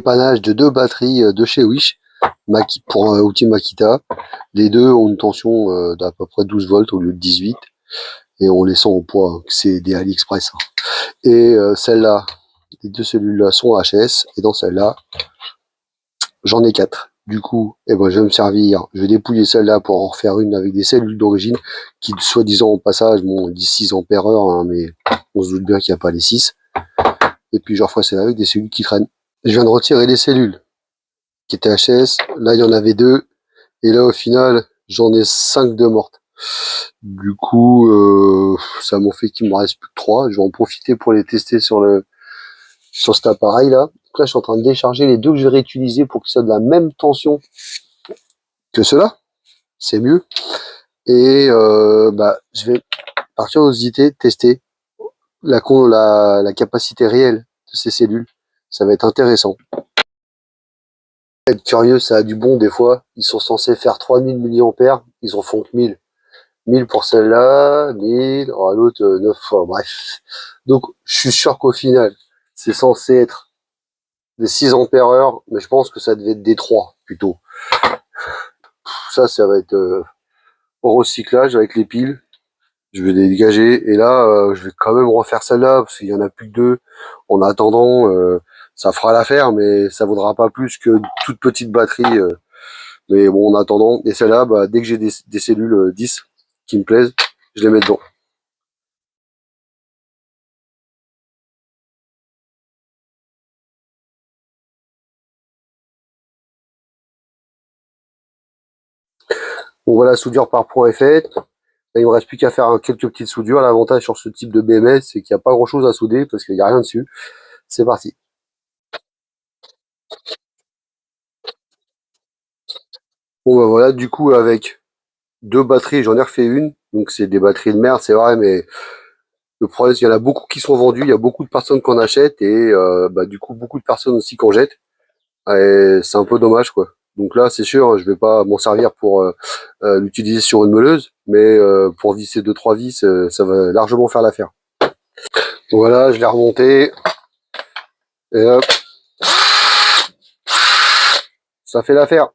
dépannage de 2 batteries de chez Wish pour un outil Makita. Les deux ont une tension d'à peu près 12 volts au lieu de 18 et on les sent au poids, hein, c'est des AliExpress. Hein. Et celle-là, les deux cellules-là sont HS et dans celle-là, j'en ai 4. Du coup, ben, je vais me servir, je vais dépouiller celle-là pour en refaire une avec des cellules d'origine qui, soi-disant, au passage, bon, 6 ampères heure, hein, mais on se doute bien qu'il n'y a pas les 6. Et puis, je referai celle-là avec des cellules qui traînent. Je viens de retirer les cellules qui étaient HS. Là, il y en avait 2. Et là, au final, j'en ai 5 de mortes. Du coup, ça m'en fait qu'il me reste plus que 3. Je vais en profiter pour les tester sur cet appareil-là. Donc là, je suis en train de décharger les 2 que je vais réutiliser pour qu'ils soient de la même tension que ceux-là. C'est mieux. Et je vais, par curiosité, tester la capacité réelle de ces cellules. Ça va être intéressant. Être curieux, ça a du bon des fois. Ils sont censés faire 3000 mAh, ils en font que 1000. 1000 pour celle-là, 1000, oh, l'autre 9 fois, bref. Donc, je suis sûr qu'au final, c'est censé être des 6 ampères heure, mais je pense que ça devait être des 3, plutôt. Ça va être au recyclage avec les piles. Je vais les dégager, et là, je vais quand même refaire celle-là, parce qu'il y en a plus que 2. En attendant, ça fera l'affaire, mais ça vaudra pas plus que toute petite batterie. Mais bon, en attendant, et celle-là, dès que j'ai des cellules 10 qui me plaisent, je les mets dedans. Bon voilà, soudure par point est faite. Là, il me reste plus qu'à faire quelques petites soudures. L'avantage sur ce type de BMS, c'est qu'il n'y a pas grand chose à souder parce qu'il n'y a rien dessus. C'est parti. Bon voilà, du coup avec 2 batteries, j'en ai refait une. Donc c'est des batteries de merde, c'est vrai, mais le problème, c'est qu'il y en a beaucoup qui sont vendus, il y a beaucoup de personnes qui en achètent et du coup beaucoup de personnes aussi qui en jettent. Et c'est un peu dommage quoi. Donc là, c'est sûr, je vais pas m'en servir pour l'utiliser sur une meuleuse, mais pour visser 2-3 vis, ça va largement faire l'affaire. Voilà, je l'ai remonté et hop, ça fait l'affaire.